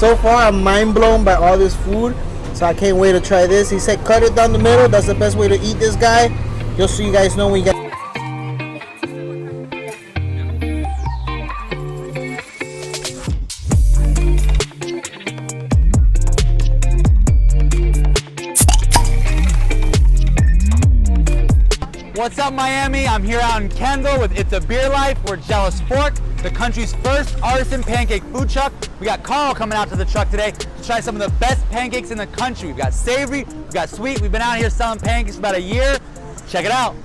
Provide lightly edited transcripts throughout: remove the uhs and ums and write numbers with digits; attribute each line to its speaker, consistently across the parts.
Speaker 1: so far I'm mind blown by all this food. So I can't wait to try this. He said cut it down the middle. That's the best way to eat this guy. Just so you guys know when you get.
Speaker 2: What's up, Miami? I'm here out in Kendall with Itsabeerlife. We're Jealous Fork, the country's first artisan pancake food truck. We got Carl coming out to the truck today to try some of the best pancakes in the country. We've got savory, we've got sweet. We've been out here selling pancakes for about a year. Check it out.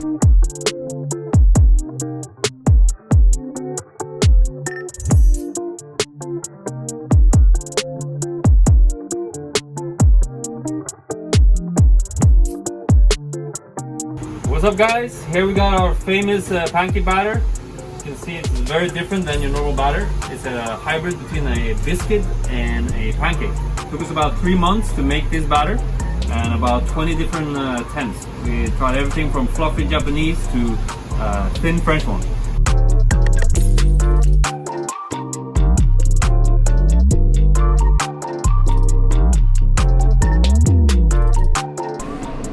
Speaker 3: What's up, guys? Here we got our famous pancake batter. You can see it's very different than your normal batter. It's a hybrid between a biscuit and a pancake. It took us about 3 months to make this batter and about 20 different attempts. We tried everything from fluffy Japanese to thin French one.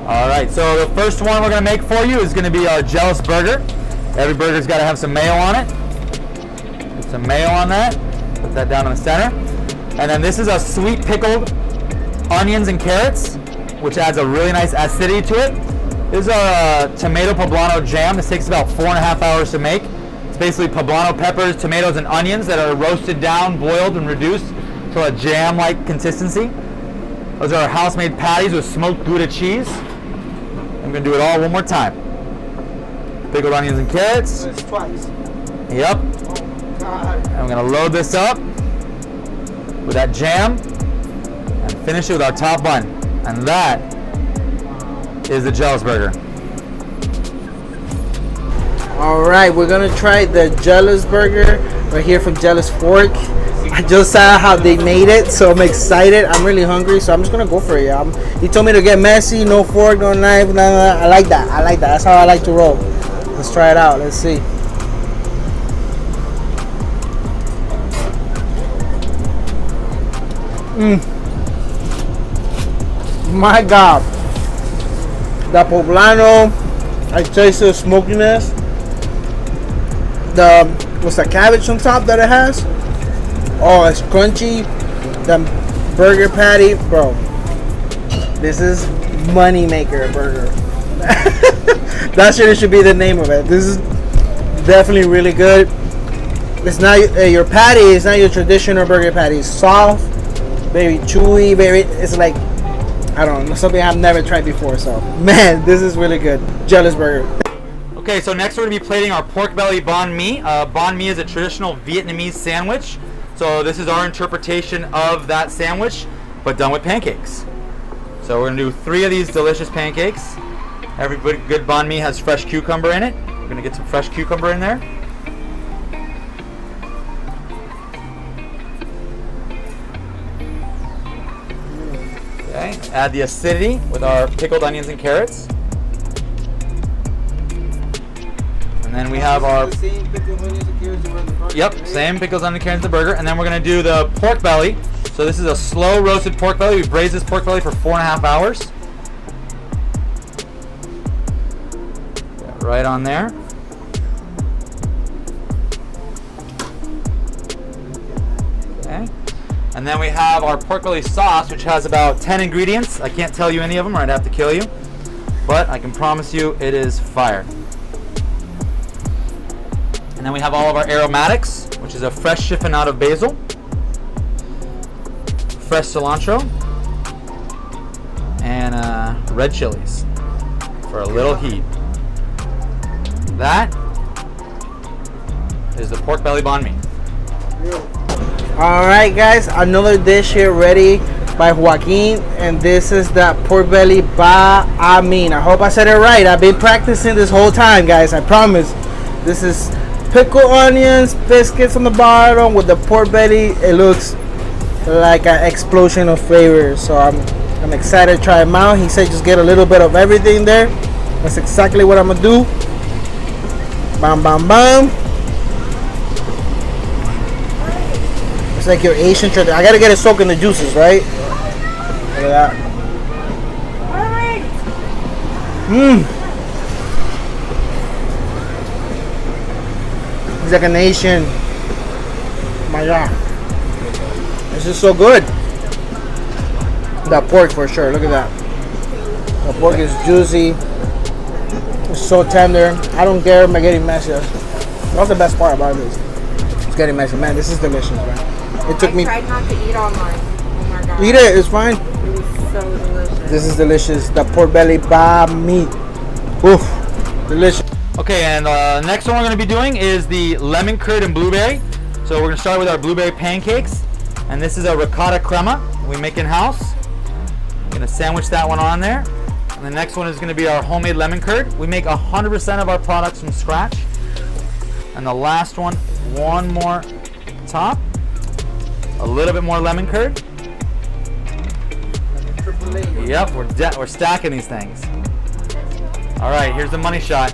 Speaker 2: All right, so the first one we're gonna make for you is gonna be our Jealous Burger. Every burger's gotta have some mayo on it. Put some mayo on that. Put that down in the center. And then this is a sweet pickled onions and carrots, which adds a really nice acidity to it. This is our tomato poblano jam. This takes about 4.5 hours to make. It's basically poblano peppers, tomatoes, and onions that are roasted down, boiled, and reduced to a jam-like consistency. Those are our house-made patties with smoked Gouda cheese. I'm gonna do it all one more time. Pickled onions and carrots.
Speaker 1: It's twice.
Speaker 2: Yep.
Speaker 1: Oh God.
Speaker 2: I'm gonna load this up with that jam and finish it with our top bun. And that is the Jealous Burger.
Speaker 1: All right, we're gonna try the Jealous Burger right here from Jealous Fork. I just saw how they made it, so I'm excited. I'm really hungry, so I'm just gonna go for it. He told me to get messy, no fork, no knife, no. I like that. I like that. That's how I like to roll. Let's try it out. Let's see. My God, the poblano. I taste the smokiness. What's the cabbage on top that it has? Oh, it's crunchy. The burger patty, bro. This is money maker burger. That should be the name of it. This is definitely really good. It's not your patty. It's not your traditional burger patty. It's soft, very chewy, very. It's like, I don't know, something I've never tried before. So man, this is really good. Jealous Burger.
Speaker 2: Okay, so next we're gonna be plating our pork belly banh mi. Banh mi is a traditional Vietnamese sandwich. So this is our interpretation of that sandwich, but done with pancakes. So we're gonna do 3 of these delicious pancakes. Every good banh mi has fresh cucumber in it. We're gonna get some fresh cucumber in there. Okay, add the acidity with our pickled onions and carrots. And then we have our
Speaker 1: same pickled onions and carrots around the burger.
Speaker 2: Yep, same pickles, onion, carrots, the burger. And then we're gonna do the pork belly. So this is a slow roasted pork belly. We've braised this pork belly for 4.5 hours. Get right on there. Okay. And then we have our pork belly sauce, which has about 10 ingredients. I can't tell you any of them or I'd have to kill you. But I can promise you it is fire. And then we have all of our aromatics, which is a fresh chiffonade of basil, fresh cilantro, and red chilies for a little heat. That is the pork belly banh mi.
Speaker 1: All right, guys, another dish here ready by Joaquin, and this is the pork belly banh mi. I hope I said it right. I've been practicing this whole time, guys. I promise. This is pickled onions, biscuits on the bottom with the pork belly. It looks like an explosion of flavors. So I'm excited to try them out. He said just get a little bit of everything there. That's exactly what I'm gonna do. Bam, bam, bam. Let's It's like your Asian tradition. I gotta get it soaked in the juices, right? Look at that. It's like an Asian. My God. This is so good. That pork for sure. Look at that. The pork is juicy. It's so tender. I don't care if I'm getting messy. That's the best part about this. It's getting messy. Man, this is delicious, man. It took me.
Speaker 4: I tried not to eat all mine. Oh my God.
Speaker 1: Eat it. It's fine.
Speaker 4: It was so delicious.
Speaker 1: This is delicious. The pork belly banh mi. Oof. Delicious.
Speaker 2: Okay, and next one we're going to be doing is the lemon curd and blueberry. So we're going to start with our blueberry pancakes. And this is a ricotta crema we make in-house. I'm going to sandwich that one on there. And the next one is going to be our homemade lemon curd. We make 100% of our products from scratch. And the last one more top. A little bit more lemon curd. Yep, we're stacking these things. All right, here's the money shot.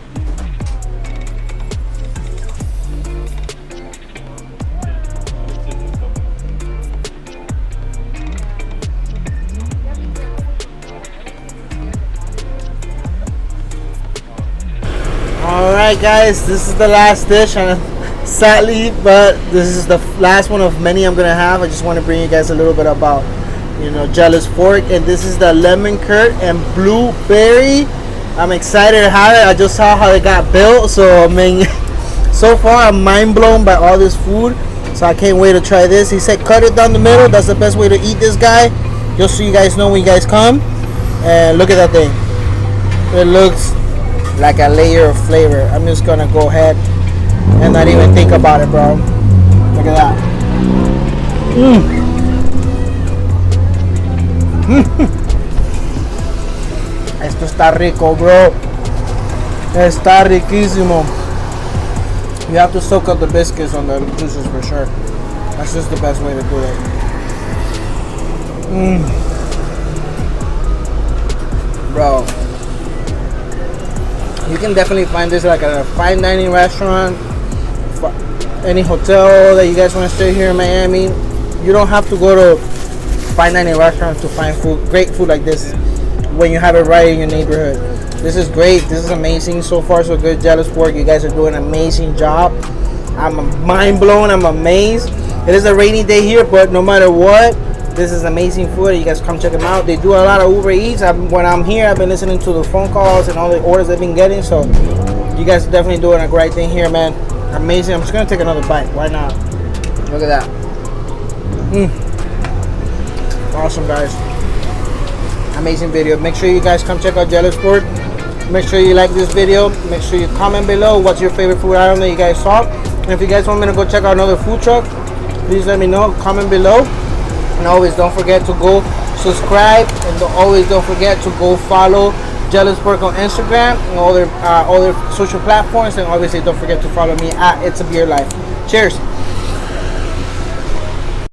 Speaker 1: Alright guys, this is the last dish, and sadly, but this is the last one of many I'm gonna have. I just want to bring you guys a little bit about, you know, Jealous Pork, and this is the lemon curd and blueberry. I'm excited to have it. I just saw how it got built, so I mean, so far I'm mind blown by all this food, so I can't wait to try this. He said cut it down the middle. That's the best way to eat this guy, just so you guys know when you guys come. And look at that thing. It looks like a layer of flavor. I'm just gonna go ahead and not even think about it, bro. Look at that. Esto está rico, bro. Está riquísimo. You have to soak up the biscuits on the juices for sure. That's just the best way to do it. Bro, you can definitely find this like at a fine dining restaurant, any hotel that you guys want to stay here in Miami. You don't have to go to fine dining restaurants to find food, great food like this, when you have it right in your neighborhood. This is great. This is amazing. So far so good. Jealous Pork, you guys are doing an amazing job. I'm mind blown. I'm amazed. It is a rainy day here, but no matter what, this is amazing food. You guys come check them out. They do a lot of Uber Eats. When I'm here, I've been listening to the phone calls and all the orders I've been getting. So you guys are definitely doing a great thing here, man. Amazing. I'm just gonna take another bite. Why not? Look at that. Awesome, guys. Amazing video. Make sure you guys come check out Jealous Pork. Make sure you like this video. Make sure you comment below what's your favorite food item that you guys saw. And if you guys want me to go check out another food truck, please let me know. Comment below. And always don't forget to go subscribe, and always don't forget to go follow Jealous Pork on Instagram and all their social platforms, and obviously don't forget to follow me at Itsabeerlife. Cheers.